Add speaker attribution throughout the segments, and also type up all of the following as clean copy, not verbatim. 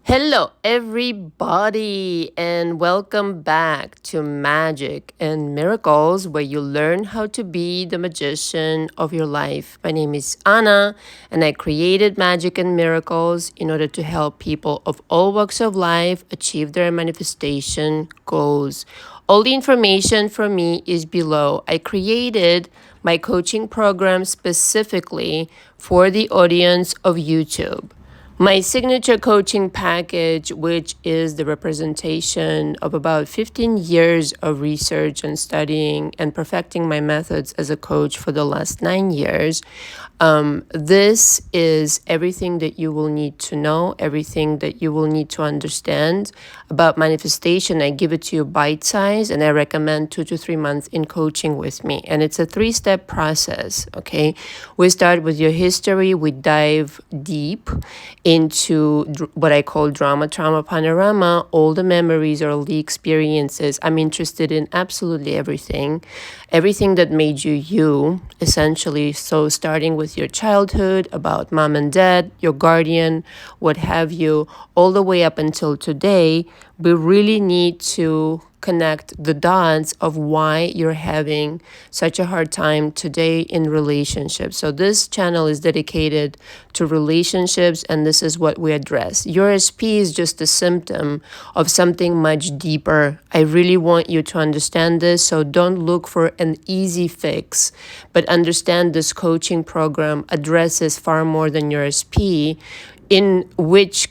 Speaker 1: Hello, everybody, and welcome back to Magic and Miracles, where you learn how to be the magician of your life. My name is Anna, and I created Magic and Miracles in order to help people of all walks of life achieve their manifestation goals. All the information from me is below. I created my coaching program specifically for the audience of YouTube. My signature coaching package, which is the representation of about 15 years of research and studying and perfecting my methods as a coach for the last 9 years, this is everything that you will need to know, everything that you will need to understand about manifestation. I give it to you bite size, and I recommend 2 to 3 months in coaching with me. And it's a 3-step process, okay? We start with your history. We dive deep into what I call drama, trauma, panorama, all the memories or all the experiences. I'm interested in absolutely everything that made you you, essentially. So starting with your childhood, about mom and dad, your guardian, what have you, all the way up until today, we really need to connect the dots of why you're having such a hard time today in relationships. So this channel is dedicated to relationships, and this is what we address. Your SP is just a symptom of something much deeper. I really want you to understand this, so don't look for an easy fix, but understand this coaching program addresses far more than your SP, in which,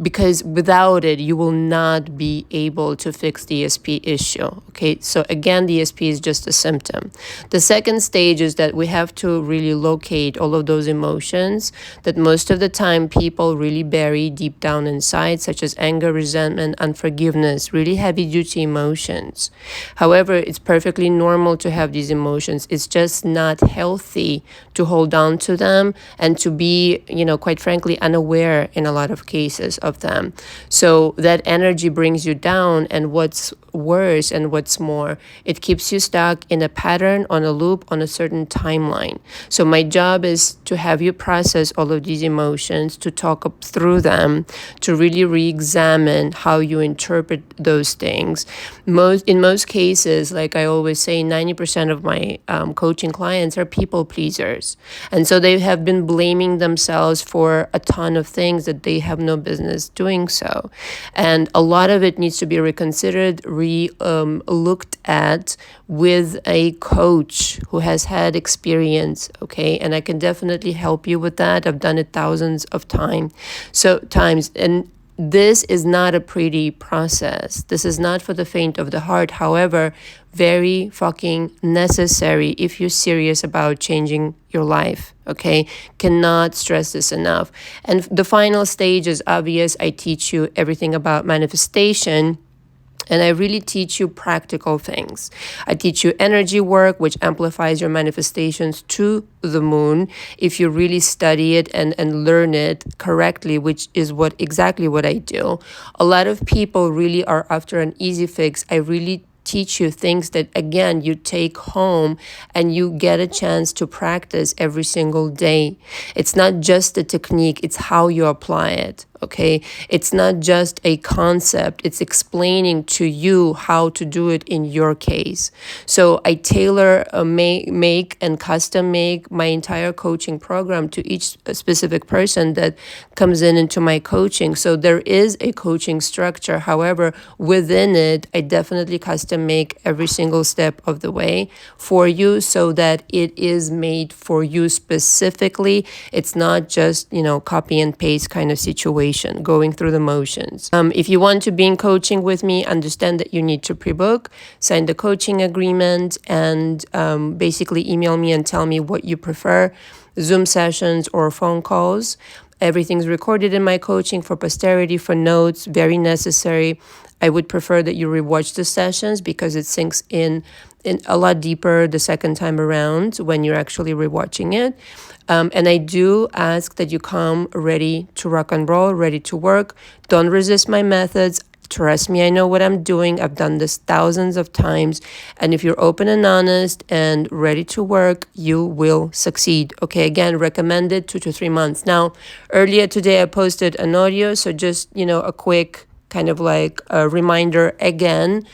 Speaker 1: because without it, you will not be able to fix the ESP issue. Okay, so again, the ESP is just a symptom. The second stage is that we have to really locate all of those emotions that most of the time people really bury deep down inside, such as anger, resentment, unforgiveness, really heavy duty emotions. However, it's perfectly normal to have these emotions. It's just not healthy to hold on to them and to be, quite frankly, unaware in a lot of cases of them. So that energy brings you down, and what's worse and what's more, it keeps you stuck in a pattern, on a loop, on a certain timeline. So my job is to have you process all of these emotions, to talk up through them, to really re-examine how you interpret those things. In most cases, like I always say, 90% of my coaching clients are people pleasers. And so they have been blaming themselves for a ton of things that they have no business doing so. And a lot of it needs to be reconsidered, looked at with a coach who has had experience, okay? And I can definitely help you with that. I've done it thousands of times. And this is not a pretty process. This is not for the faint of the heart. However, very fucking necessary if you're serious about changing your life, okay? Cannot stress this enough. And the final stage is obvious. I teach you everything about manifestation. And I really teach you practical things. I teach you energy work, which amplifies your manifestations to the moon if you really study it and learn it correctly, which is exactly what I do. A lot of people really are after an easy fix. I really teach you things that, again, you take home and you get a chance to practice every single day. It's not just the technique, it's how you apply it. Okay, it's not just a concept, it's explaining to you how to do it in your case. So I tailor, make and custom make my entire coaching program to each specific person that comes into my coaching. So there is a coaching structure. However, within it, I definitely custom make every single step of the way for you so that it is made for you specifically. It's not just, copy and paste kind of situation, going through the motions. If you want to be in coaching with me, understand that you need to pre-book, sign the coaching agreement, and basically email me and tell me what you prefer, Zoom sessions or phone calls. Everything's recorded in my coaching for posterity, for notes, very necessary. I would prefer that you rewatch the sessions because it sinks in a lot deeper the second time around when you're actually rewatching it. And I do ask that you come ready to rock and roll, ready to work. Don't resist my methods. Trust me, I know what I'm doing. I've done this thousands of times. And if you're open and honest and ready to work, you will succeed. Okay, again, recommended 2 to 3 months. Now, earlier today, I posted an audio. So just, a quick kind of like a reminder again.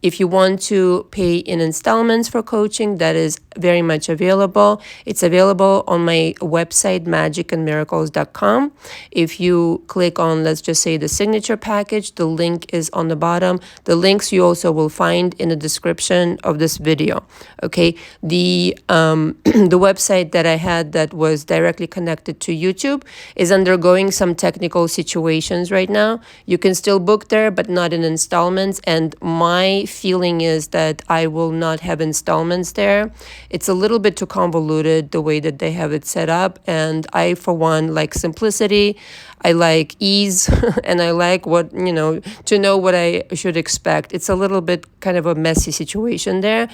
Speaker 1: If you want to pay in installments for coaching, that is very much available. It's available on my website, magicandmiracles.com. If you click on, let's just say, the signature package, the link is on the bottom. The links you also will find in the description of this video. Okay, the the website that I had that was directly connected to YouTube is undergoing some technical situations right now. You can still book there, but not in installments. And my feeling is that I will not have installments there. It's a little bit too convoluted the way that they have it set up. And I, for one, like simplicity. I like ease and I like to know what I should expect. It's a little bit kind of a messy situation there.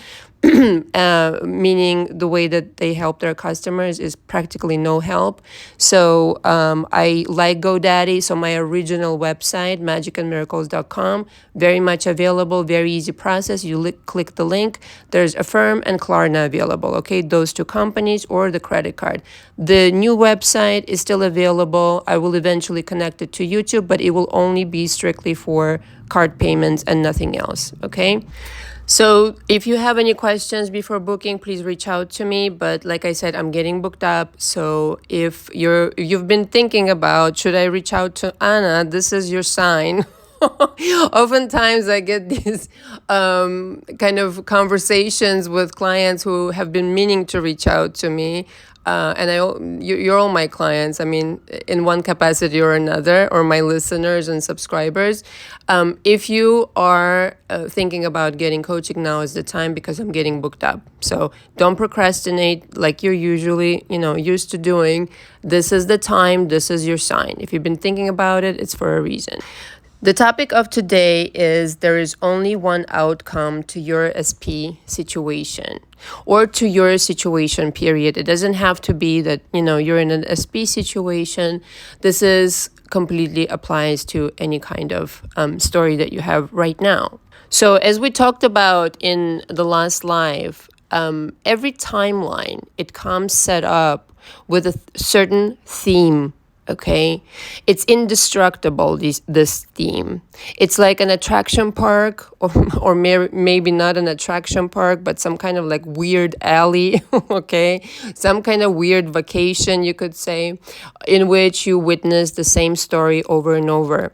Speaker 1: Meaning the way that they help their customers is practically no help. So I like GoDaddy. So my original website, magicandmiracles.com, very much available, very easy process. You click the link. There's Affirm and Klarna available, okay? Those two companies, or the credit card. The new website is still available. I will eventually connect it to YouTube, but it will only be strictly for card payments and nothing else, okay? So if you have any questions before booking, please reach out to me. But like I said, I'm getting booked up. So if you've been thinking about, should I reach out to Anna? This is your sign. Oftentimes I get these kind of conversations with clients who have been meaning to reach out to me. And you're all my clients. I mean, in one capacity or another, or my listeners and subscribers. If you are thinking about getting coaching, now is the time, because I'm getting booked up. So don't procrastinate like you're usually, used to doing. This is the time. This is your sign. If you've been thinking about it, it's for a reason. The topic of today is there is only one outcome to your SP situation, or to your situation, period. It doesn't have to be that, you're in an SP situation. This is completely applies to any kind of story that you have right now. So as we talked about in the last live, every timeline, it comes set up with a certain theme. Okay, it's indestructible, this theme. It's like an attraction park, or maybe not an attraction park, but some kind of like weird alley, okay? Some kind of weird vacation, you could say, in which you witness the same story over and over.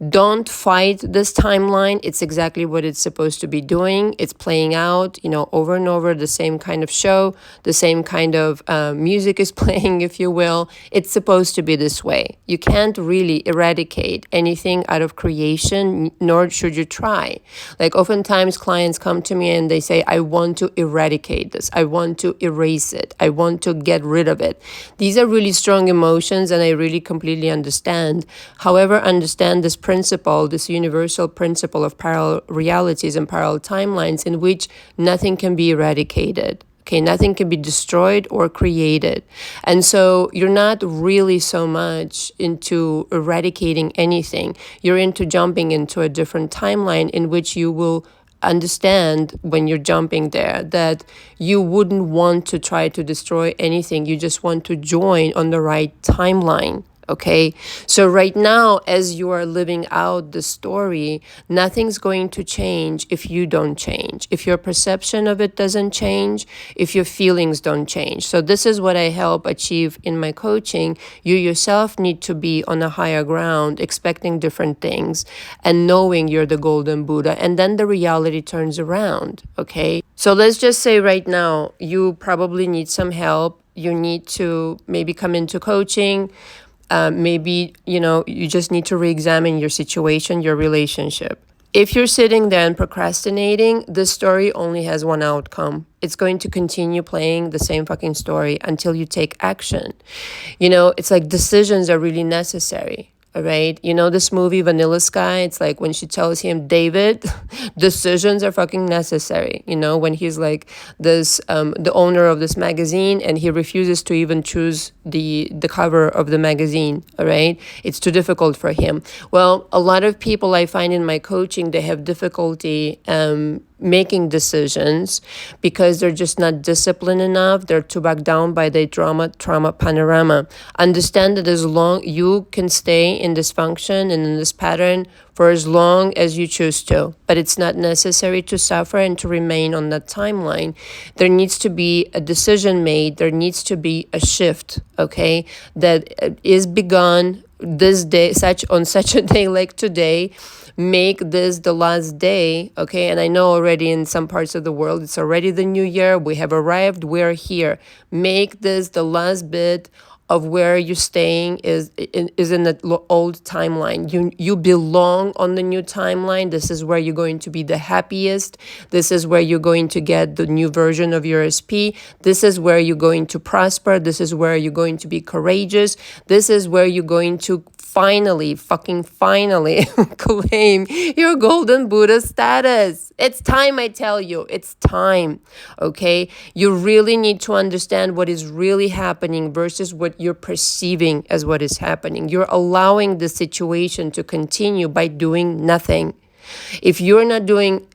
Speaker 1: Don't fight this timeline. It's exactly what it's supposed to be doing. It's playing out, over and over, the same kind of show, the same kind of music is playing, if you will. It's supposed to be this way. You can't really eradicate anything out of creation, nor should you try. Like oftentimes clients come to me and they say, I want to eradicate this. I want to erase it. I want to get rid of it. These are really strong emotions, and I really completely understand. However, understand this principle, this universal principle of parallel realities and parallel timelines, in which nothing can be eradicated. Okay, nothing can be destroyed or created. And so you're not really so much into eradicating anything. You're into jumping into a different timeline, in which you will understand, when you're jumping there, that you wouldn't want to try to destroy anything. You just want to join on the right timeline. Okay, so right now, as you are living out the story, nothing's going to change if you don't change, if your perception of it doesn't change, if your feelings don't change. So this is what I help achieve in my coaching. You yourself need to be on a higher ground, expecting different things and knowing you're the golden Buddha, and then the reality turns around. Okay, so let's just say right now, you probably need some help. You need to maybe come into coaching. Maybe, you just need to re-examine your situation, your relationship. If you're sitting there and procrastinating, this story only has one outcome. It's going to continue playing the same fucking story until you take action. It's like decisions are really necessary. All right. You know this movie Vanilla Sky? It's like when she tells him, David, decisions are fucking necessary. You know, when he's like this, the owner of this magazine, and he refuses to even choose the cover of the magazine. All right. It's too difficult for him. Well, a lot of people I find in my coaching, they have difficulty making decisions because they're just not disciplined enough. They're too back down by the trauma panorama. Understand that as long you can stay in this function and in this pattern for as long as you choose to, but it's not necessary to suffer and to remain on that timeline. There needs to be a decision made. There needs to be a shift, okay, that is begun this day, on such a day like today. Make this the last day, okay? And I know already in some parts of the world, it's already the new year. We have arrived. We're here. Make this the last bit of where you're staying is in the old timeline. You belong on the new timeline. This is where you're going to be the happiest. This is where you're going to get the new version of your SP. This is where you're going to prosper. This is where you're going to be courageous. This is where you're going to finally claim your golden Buddha status. It's time, I tell you. It's time, okay? You really need to understand what is really happening versus what you're perceiving as what is happening. You're allowing the situation to continue by doing nothing. If you're not doing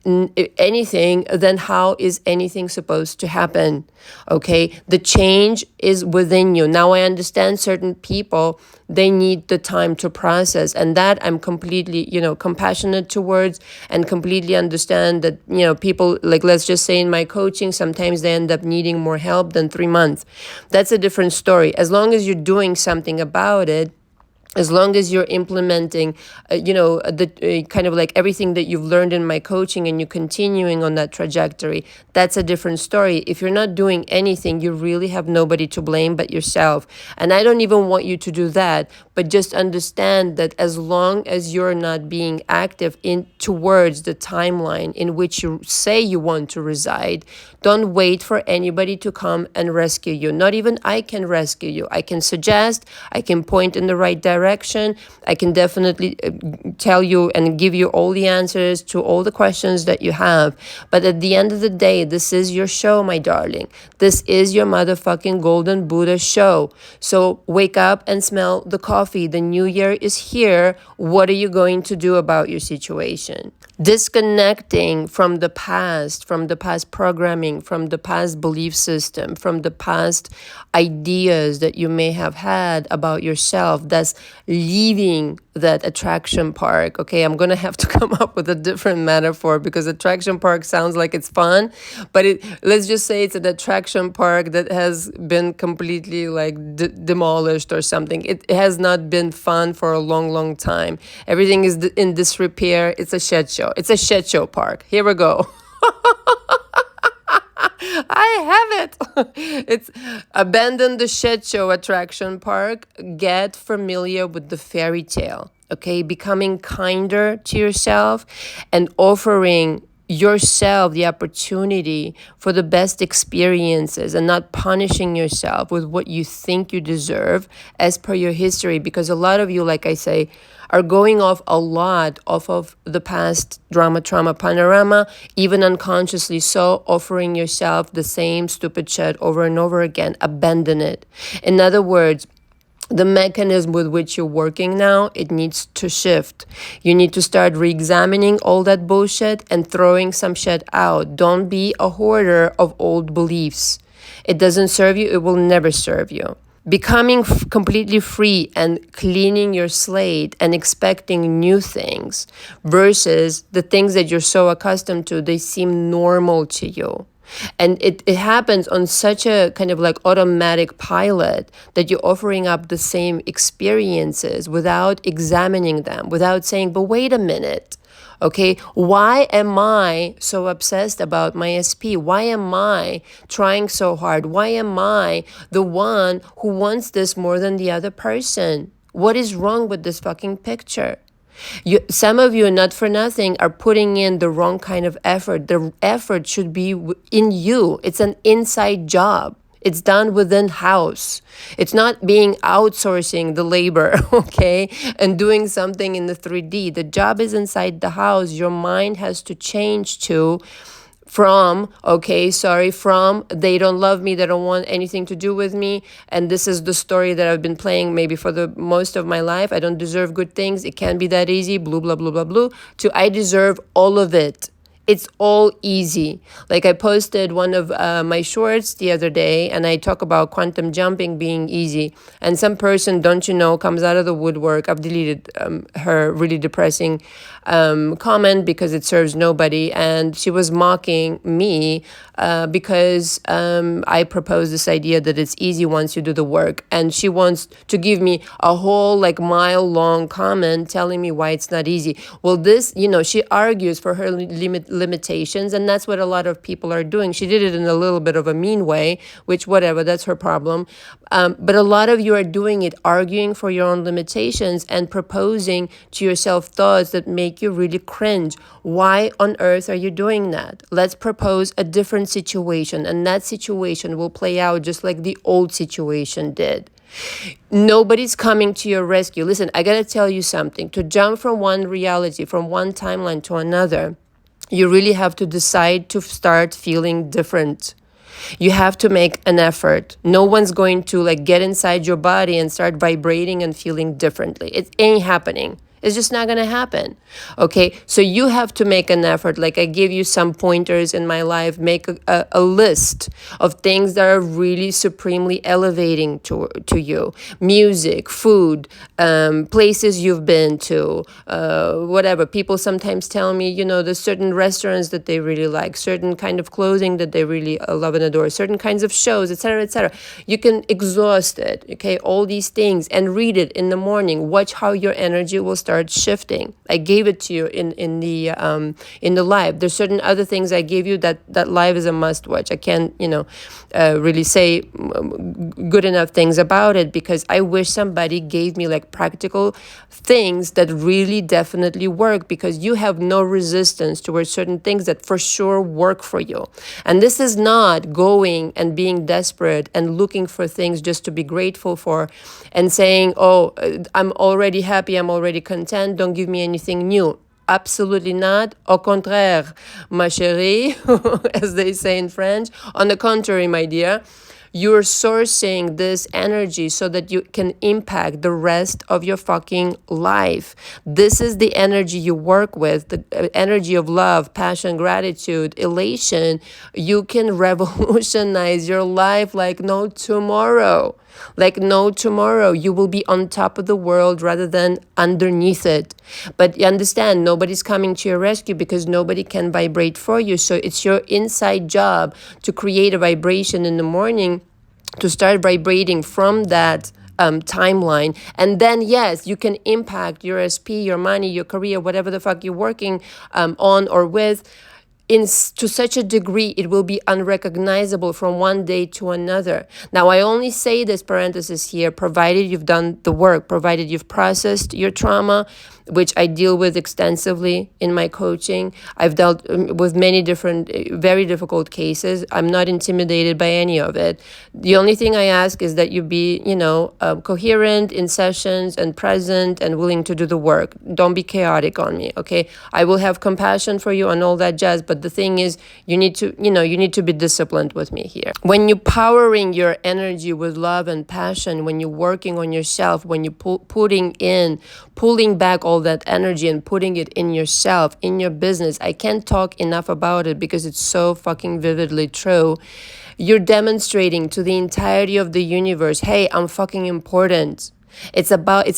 Speaker 1: anything, then how is anything supposed to happen? Okay, the change is within you. Now I understand certain people, they need the time to process, and that I'm completely, compassionate towards, and completely understand that, people, like, let's just say in my coaching, sometimes they end up needing more help than 3 months. That's a different story. As long as you're doing something about it, as long as you're implementing, the kind of like everything that you've learned in my coaching and you're continuing on that trajectory, that's a different story. If you're not doing anything, you really have nobody to blame but yourself. And I don't even want you to do that, but just understand that as long as you're not being active in towards the timeline in which you say you want to reside, don't wait for anybody to come and rescue you. Not even I can rescue you. I can suggest, I can point in the right direction. I can definitely tell you and give you all the answers to all the questions that you have. But at the end of the day, this is your show, my darling. This is your motherfucking golden Buddha show. So wake up and smell the coffee. The new year is here. What are you going to do about your situation? Disconnecting from the past programming, from the past belief system, from the past ideas that you may have had about yourself, that's leaving that attraction park. Okay, I'm gonna have to come up with a different metaphor because attraction park sounds like it's fun, but let's just say it's an attraction park that has been completely like demolished or something. It has not been fun for a long time. Everything is in disrepair. It's a shit show. It's a shit show park. Here we go. I have it. It's abandon the shit show attraction park. Get familiar with the fairy tale. Okay, becoming kinder to yourself and offering yourself the opportunity for the best experiences and not punishing yourself with what you think you deserve as per your history, because a lot of you, like I say, are going off a lot off of the past trauma panorama, even unconsciously so, offering yourself the same stupid shit over and over again. Abandon it. In other words, the mechanism with which you're working now, it needs to shift. You need to start re-examining all that bullshit and throwing some shit out. Don't be a hoarder of old beliefs. It doesn't serve you. It will never serve you. Becoming completely free and cleaning your slate and expecting new things versus the things that you're so accustomed to, they seem normal to you. And it happens on such a kind of like automatic pilot that you're offering up the same experiences without examining them, without saying, but wait a minute. Okay, why am I so obsessed about my SP? Why am I trying so hard? Why am I the one who wants this more than the other person? What is wrong with this fucking picture? Some of you, not for nothing, are putting in the wrong kind of effort. The effort should be in you. It's an inside job. It's done within house. It's not being outsourcing the labor, okay, and doing something in the 3D. The job is inside the house. Your mind has to change to from they don't love me, they don't want anything to do with me, and this is the story that I've been playing maybe for the most of my life. I don't deserve good things, it can't be that easy, blah blah blah blah blah, to I deserve all of it. It's all easy. Like I posted one of my shorts the other day, and I talk about quantum jumping being easy. And some person, don't you know, comes out of the woodwork. I've deleted her really depressing comment because it serves nobody. And she was mocking me because I proposed this idea that it's easy once you do the work. And she wants to give me a whole like mile long comment telling me why it's not easy. Well, this, she argues for her limitations, and that's what a lot of people are doing. She did it in a little bit of a mean way, which whatever, that's her problem. But a lot of you are doing it, arguing for your own limitations and proposing to yourself thoughts that make you really cringe. Why on earth are you doing that? Let's propose a different situation, and that situation will play out just like the old situation did. Nobody's coming to your rescue. Listen, I gotta tell you something. To jump from one reality, from one timeline to another, you really have to decide to start feeling different. You have to make an effort. No one's going to like get inside your body and start vibrating and feeling differently. It ain't happening. It's just not going to happen. Okay, so you have to make an effort. Like I give you some pointers in my life. Make a list of things that are really supremely elevating to you. Music, food, places you've been to, whatever. People sometimes tell me, there's certain restaurants that they really like, certain kind of clothing that they really love and adore, certain kinds of shows, etc., etc. You can exhaust it, okay, all these things, and read it in the morning. Watch how your energy will start shifting. I gave it to you in the live. There's certain other things I gave you that live is a must watch. I can't really say good enough things about it because I wish somebody gave me like practical things that really definitely work, because you have no resistance towards certain things that for sure work for you. And this is not going and being desperate and looking for things just to be grateful for and saying, oh, I'm already happy, I'm already content, don't give me anything new. Absolutely not. Au contraire, ma chérie, as they say in French. On the contrary, my dear, you're sourcing this energy so that you can impact the rest of your fucking life. This is the energy you work with, the energy of love, passion, gratitude, elation. You can revolutionize your life like no tomorrow. Like no tomorrow. You will be on top of the world rather than underneath it. But you understand, nobody's coming to your rescue because nobody can vibrate for you. So it's your inside job to create a vibration in the morning, to start vibrating from that timeline. And then, yes, you can impact your SP, your money, your career, whatever the fuck you're working on or with, to such a degree it will be unrecognizable from one day to another. Now, I only say this parenthesis here, provided you've done the work, provided you've processed your trauma, which I deal with extensively in my coaching. I've dealt with many different, very difficult cases. I'm not intimidated by any of it. The only thing I ask is that you be, coherent in sessions and present and willing to do the work. Don't be chaotic on me, okay? I will have compassion for you and all that jazz, but the thing is, you need to be disciplined with me here. When you're powering your energy with love and passion, when you're working on yourself, when you're pulling back all that energy and putting it in yourself, in your business, I can't talk enough about it because it's so fucking vividly true. You're demonstrating to the entirety of the universe, hey, I'm fucking important. It's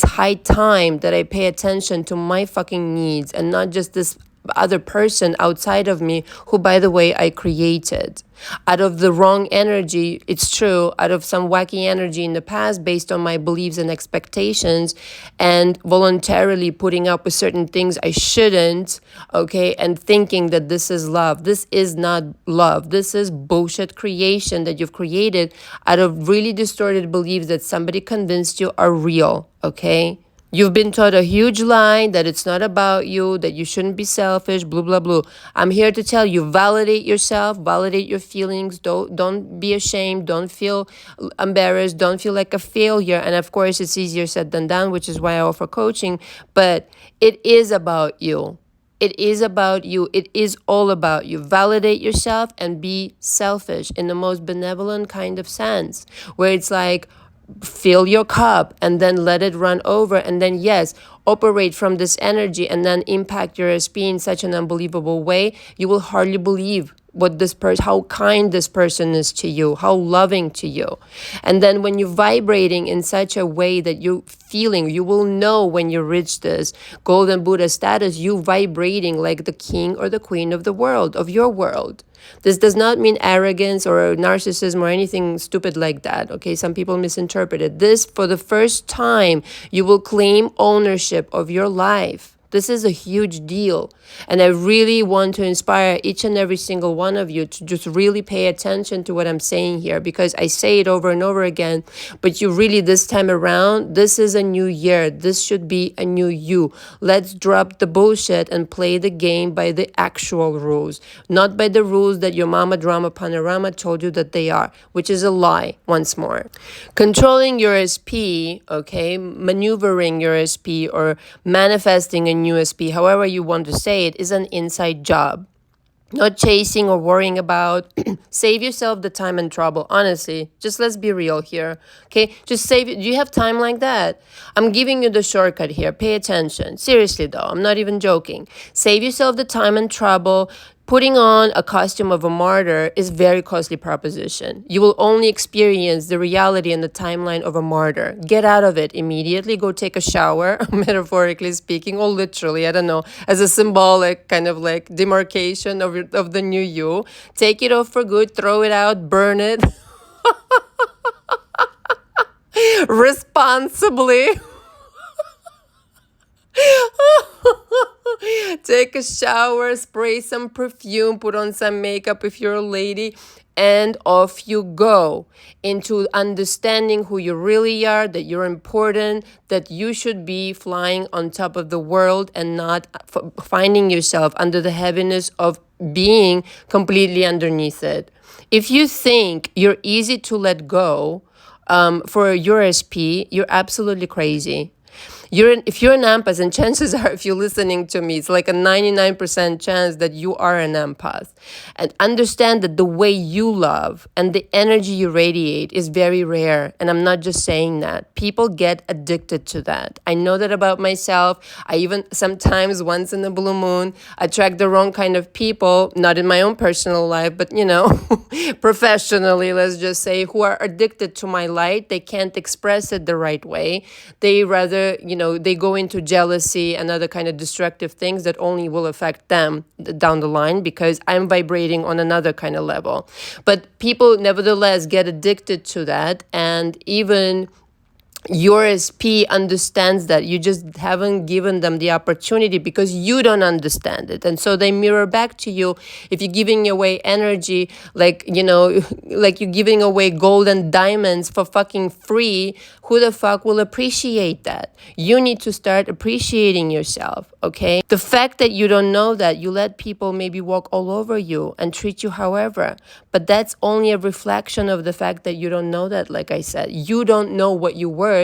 Speaker 1: high time that I pay attention to my fucking needs and not just this other person outside of me who, by the way, I created. Out of the wrong energy, it's true, out of some wacky energy in the past based on my beliefs and expectations, and voluntarily putting up with certain things I shouldn't, okay, and thinking that this is love. This is not love. This is bullshit creation that you've created out of really distorted beliefs that somebody convinced you are real, okay? You've been taught a huge lie that it's not about you, that you shouldn't be selfish, blah, blah, blah. I'm here to tell you, validate yourself, validate your feelings. Don't be ashamed. Don't feel embarrassed. Don't feel like a failure. And of course, it's easier said than done, which is why I offer coaching. But it is about you. It is about you. It is all about you. Validate yourself and be selfish in the most benevolent kind of sense, where it's like, fill your cup and then let it run over, and then yes, operate from this energy and then impact your SP in such an unbelievable way. You will hardly believe what this person, how kind this person is to you, how loving to you. And then when you're vibrating in such a way that you feeling, you will know when you reach this golden Buddha status, you vibrating like the king or the queen of the world, of your world. This does not mean arrogance or narcissism or anything stupid like that, okay? Some people misinterpret it. This, for the first time, you will claim ownership of your life. This is a huge deal. And I really want to inspire each and every single one of you to just really pay attention to what I'm saying here, because I say it over and over again, but you really, this time around, this is a new year. This should be a new you. Let's drop the bullshit and play the game by the actual rules, not by the rules that your mama drama panorama told you that they are, which is a lie once more. Controlling your SP, okay, maneuvering your SP or manifesting a new SP, however you want to say it, is an inside job. Not chasing or worrying about. Save yourself the time and trouble. Honestly, just let's be real here. Okay, just save it. Do you have time like that? I'm giving you the shortcut here. Pay attention. Seriously though, I'm not even joking. Save yourself the time and trouble. Putting on a costume of a martyr is a very costly proposition. You will only experience the reality and the timeline of a martyr. Get out of it immediately. Go take a shower, metaphorically speaking, or literally, I don't know, as a symbolic kind of like demarcation of the new you. Take it off for good, throw it out, burn it responsibly. Take a shower, spray some perfume, put on some makeup if you're a lady, and off you go into understanding who you really are, that you're important, that you should be flying on top of the world and not finding yourself under the heaviness of being completely underneath it. If you think you're easy to let go for your SP, you're absolutely crazy. If you're an empath, and chances are, if you're listening to me, it's like a 99% chance that you are an empath. And understand that the way you love and the energy you radiate is very rare. And I'm not just saying that. People get addicted to that. I know that about myself. I even sometimes, once in a blue moon, attract the wrong kind of people, not in my own personal life, but, professionally, let's just say, who are addicted to my light. They can't express it the right way. They rather, they go into jealousy and other kind of destructive things that only will affect them down the line, because I'm vibrating on another kind of level. But people nevertheless get addicted to that, and even your SP understands that. You just haven't given them the opportunity because you don't understand it. And so they mirror back to you. If you're giving away energy, like you're giving away gold and diamonds for fucking free, who the fuck will appreciate that? You need to start appreciating yourself, okay? The fact that you don't know that, you let people maybe walk all over you and treat you however. But that's only a reflection of the fact that you don't know that, like I said. You don't know what you're worth.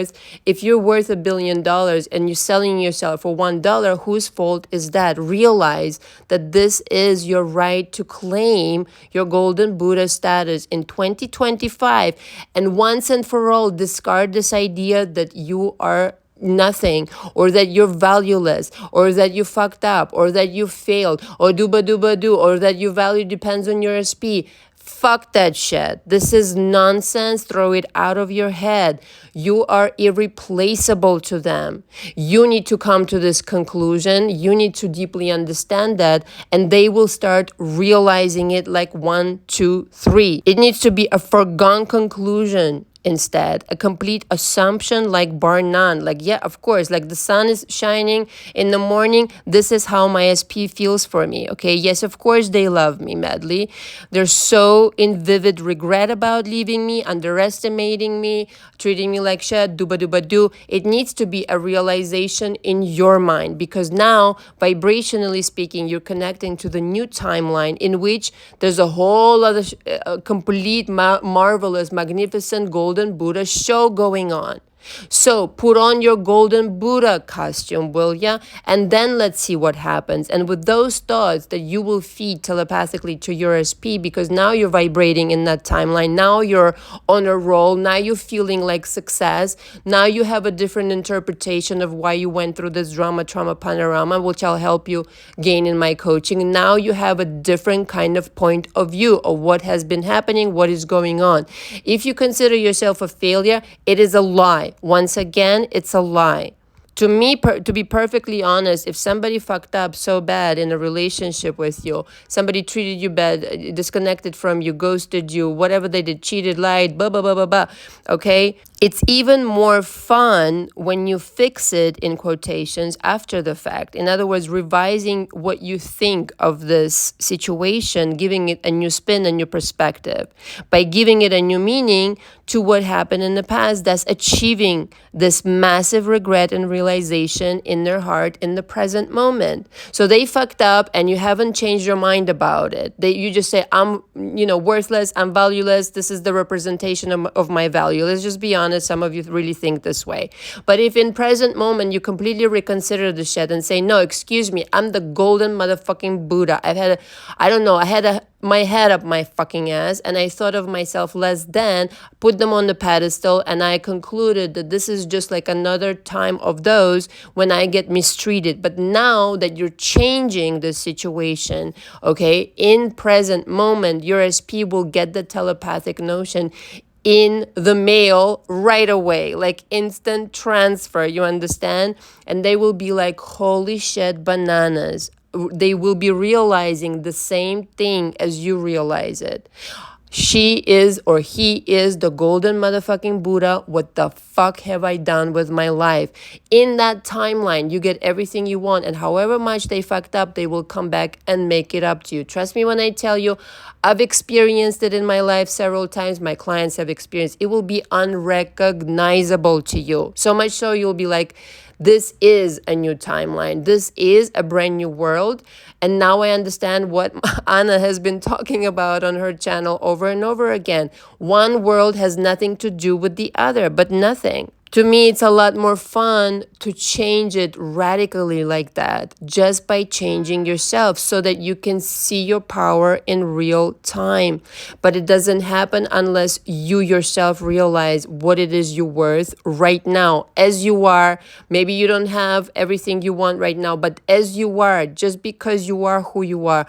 Speaker 1: If you're worth $1 billion and you're selling yourself for $1, whose fault is that? Realize that this is your right to claim your golden Buddha status in 2025. And once and for all, discard this idea that you are nothing, or that you're valueless, or that you fucked up, or that you failed, or do, or that your value depends on your SP. Fuck that shit. This is nonsense. Throw it out of your head. You are irreplaceable to them. You need to come to this conclusion. You need to deeply understand that, and they will start realizing it like 1, 2, 3. It needs to be a foregone conclusion instead, a complete assumption, like bar none. Like, yeah, of course, like the sun is shining in the morning. This is how my SP feels for me. Okay. Yes, of course, they love me madly. They're so in vivid regret about leaving me, underestimating me, treating me like shit, dooba dooba doo. It needs to be a realization in your mind, because now, vibrationally speaking, you're connecting to the new timeline in which there's a whole other complete, marvelous, magnificent golden Buddha show going on. So put on your golden Buddha costume, will ya? And then let's see what happens. And with those thoughts that you will feed telepathically to your SP, because now you're vibrating in that timeline. Now you're on a roll. Now you're feeling like success. Now you have a different interpretation of why you went through this drama, trauma, panorama, which I'll help you gain in my coaching. Now you have a different kind of point of view of what has been happening, what is going on. If you consider yourself a failure, it is a lie. Once again, it's a lie. To me, to be perfectly honest, if somebody fucked up so bad in a relationship with you, somebody treated you bad, disconnected from you, ghosted you, whatever they did, cheated, lied, blah, blah, blah, blah, blah, okay? It's even more fun when you fix it, in quotations, after the fact. In other words, revising what you think of this situation, giving it a new spin, a new perspective. By giving it a new meaning to what happened in the past, that's achieving this massive regret and realization in their heart in the present moment. So they fucked up and you haven't changed your mind about it. You just say, I'm, worthless, I'm valueless, this is the representation of my value. Let's just be honest, some of you really think this way. But if in present moment you completely reconsider the shit and say, no, excuse me, I'm the golden motherfucking Buddha. I had my head up my fucking ass, and I thought of myself less than, put them on the pedestal, and I concluded that this is just like another time of those when I get mistreated. But now that you're changing the situation, okay, in present moment, your SP will get the telepathic notion in the mail right away, like instant transfer, you understand? And they will be like, holy shit, bananas. They will be realizing the same thing as you realize it. She is, or he is, the golden motherfucking Buddha. What the fuck have I done with my life? In that timeline, you get everything you want, and however much they fucked up, they will come back and make it up to you. Trust me when I tell you, I've experienced it in my life several times. My clients have experienced it. It will be unrecognizable to you. So much so you'll be like, this is a new timeline. This is a brand new world. And now I understand what Anna has been talking about on her channel over and over again. One world has nothing to do with the other, but nothing. To me, it's a lot more fun to change it radically like that, just by changing yourself so that you can see your power in real time. But it doesn't happen unless you yourself realize what it is you're worth right now, as you are. Maybe you don't have everything you want right now, but as you are, just because you are who you are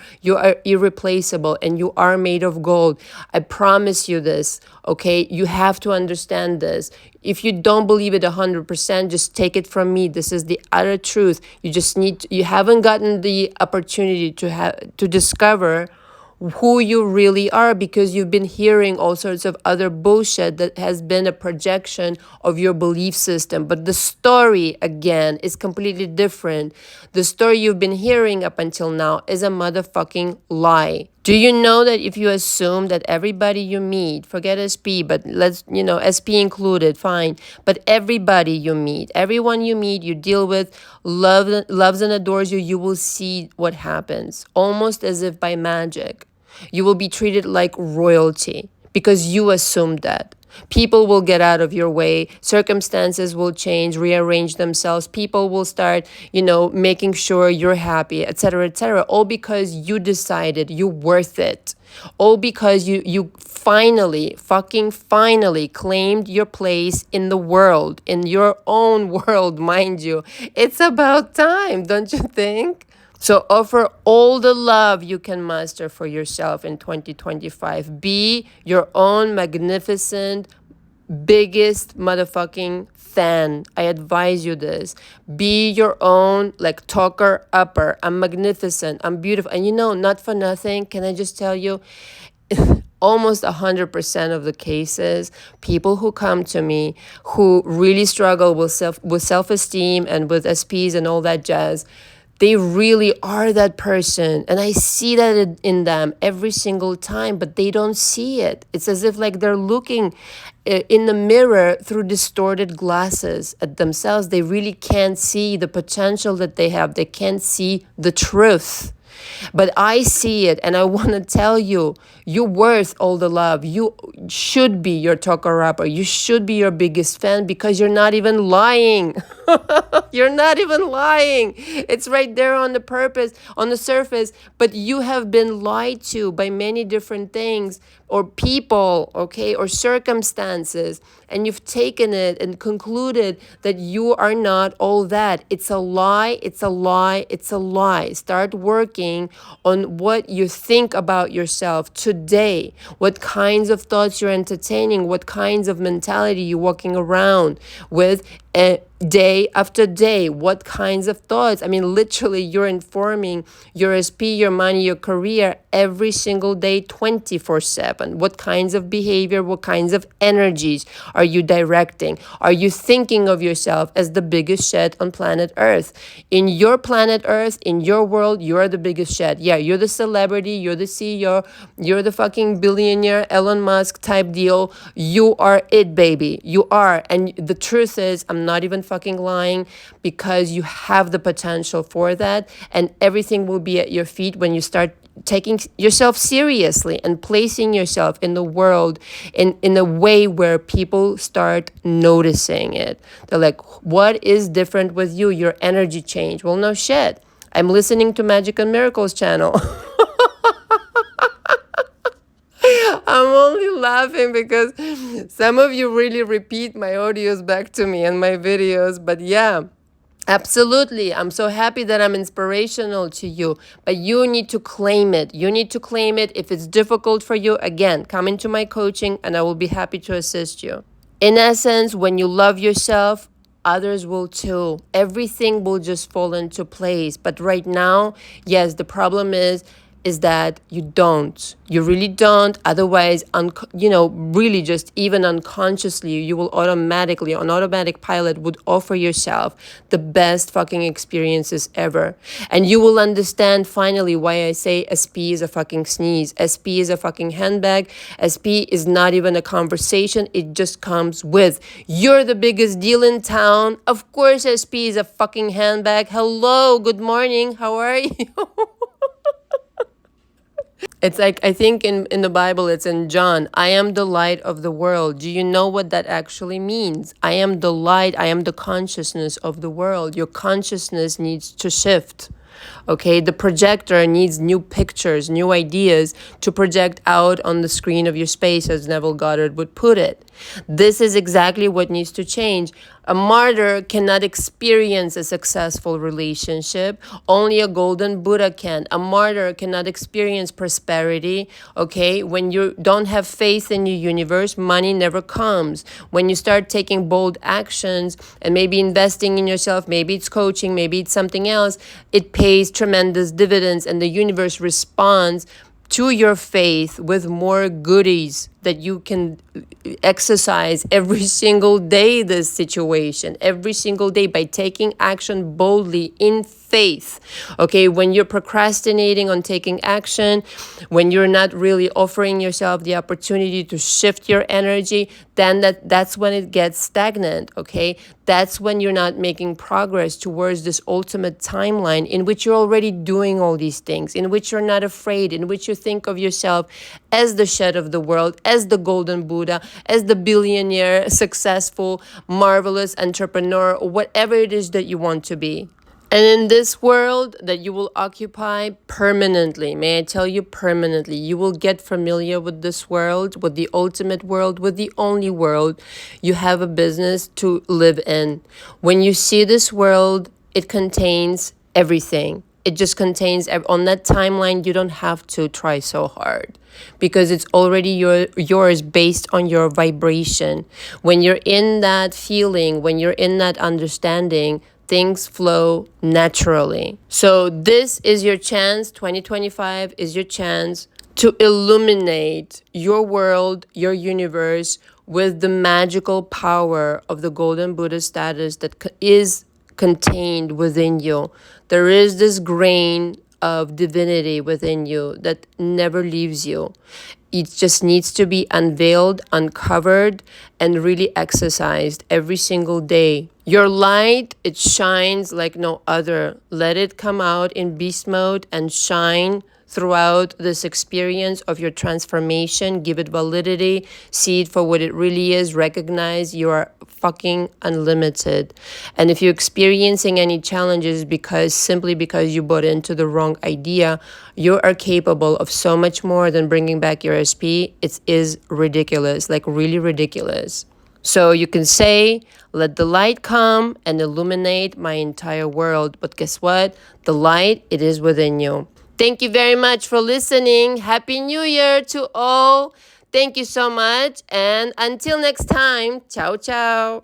Speaker 1: irreplaceable and you are made of gold. I promise you this, okay? You have to understand this. If you don't believe it 100%, just take it from me. This is the utter truth. You haven't gotten the opportunity to discover who you really are, because you've been hearing all sorts of other bullshit that has been a projection of your belief system. But the story, again, is completely different. The story you've been hearing up until now is a motherfucking lie. Do you know that if you assume that everybody you meet, forget SP, but SP included, fine, but everybody you meet, everyone you meet, you deal with, loves and adores you, you will see what happens, almost as if by magic. You will be treated like royalty because you assumed that. People will get out of your way. Circumstances will change, rearrange themselves. People will start, making sure you're happy, etc., etc. All because you decided you're worth it. All because you finally claimed your place in the world, in your own world, mind you. It's about time, don't you think? So offer all the love you can muster for yourself in 2025. Be your own magnificent, biggest motherfucking fan. I advise you this. Be your own, talker upper. I'm magnificent. I'm beautiful. And not for nothing, can I just tell you, almost 100% of the cases, people who come to me who really struggle with self-esteem and with SPs and all that jazz, they really are that person. And I see that in them every single time, but they don't see it. It's as if like they're looking in the mirror through distorted glasses at themselves. They really can't see the potential that they have. They can't see the truth. But I see it, and I want to tell you, you're worth all the love. You should be your talker rapper. You should be your biggest fan because you're not even lying. You're not even lying. It's right there on the surface, but you have been lied to by many different things or people, okay, or circumstances, and you've taken it and concluded that you are not all that. It's a lie, it's a lie, it's a lie. Start working on what you think about yourself today, what kinds of thoughts you're entertaining, what kinds of mentality you're walking around with day after day, what kinds of thoughts. I mean, literally, you're informing your SP, your money, your career every single day, 24/7. What kinds of behavior, what kinds of energies are you directing? Are you thinking of yourself as the biggest shed on planet Earth? In your planet Earth, in your world, you're the biggest shed. Yeah, you're the celebrity, you're the CEO, you're the fucking billionaire, Elon Musk type deal. You are it, baby. You are. And the truth is, I'm not even fucking lying, because you have the potential for that, and everything will be at your feet when you start taking yourself seriously and placing yourself in the world in a way where people start noticing it. They're like, what is different with you? Your energy change. Well, no shit. I'm listening to Magic and Miracles channel. I'm only laughing because some of you really repeat my audios back to me and my videos. But yeah, absolutely. I'm so happy that I'm inspirational to you, but you need to claim it. You need to claim it. If it's difficult for you, again, come into my coaching and I will be happy to assist you. In essence, when you love yourself, others will too. Everything will just fall into place. But right now, yes, the problem is that you don't. You really don't. Otherwise, really just even unconsciously, you will automatically, on automatic pilot, would offer yourself the best fucking experiences ever. And you will understand finally why I say SP is a fucking sneeze. SP is a fucking handbag. SP is not even a conversation. It just comes with, you're the biggest deal in town. Of course, SP is a fucking handbag. Hello, good morning. How are you? It's like, I think in the Bible, it's in John, I am the light of the world. Do you know what that actually means? I am the light. I am the consciousness of the world. Your consciousness needs to shift. Okay, the projector needs new pictures, new ideas to project out on the screen of your space, as Neville Goddard would put it. This is exactly what needs to change. A martyr cannot experience a successful relationship. Only a golden Buddha can. A martyr cannot experience prosperity. Okay, when you don't have faith in your universe, money never comes. When you start taking bold actions and maybe investing in yourself, maybe it's coaching, maybe it's something else, it pays tremendous dividends, and the universe responds to your faith with more goodies that you can exercise every single day. This situation every single day by taking action boldly in faith. Okay, when you're procrastinating on taking action, when you're not really offering yourself the opportunity to shift your energy, then that's when it gets stagnant. Okay, that's when you're not making progress towards this ultimate timeline in which you're already doing all these things, in which you're not afraid, in which you think of yourself as the shed of the world, as the golden Buddha, as the billionaire, successful, marvelous entrepreneur, or whatever it is that you want to be. And in this world that you will occupy permanently, may I tell you, permanently, you will get familiar with this world, with the ultimate world, with the only world you have a business to live in. When you see this world, it contains everything. It just contains, on that timeline, you don't have to try so hard because it's already yours based on your vibration. When you're in that feeling, when you're in that understanding, things flow naturally. So this is your chance. 2025 is your chance to illuminate your world, your universe with the magical power of the golden Buddha status that is contained within you. There is this grain of divinity within you that never leaves you. It just needs to be unveiled, uncovered, and really exercised every single day. Your light, it shines like no other. Let it come out in beast mode and shine throughout this experience of your transformation. Give it validity, see it for what it really is, recognize you are fucking unlimited. And if you're experiencing any challenges simply because you bought into the wrong idea, you are capable of so much more than bringing back your SP. It is ridiculous, like really ridiculous. So you can say, let the light come and illuminate my entire world. But guess what? The light, it is within you. Thank you very much for listening. Happy New Year to all. Thank you so much. And until next time, ciao, ciao.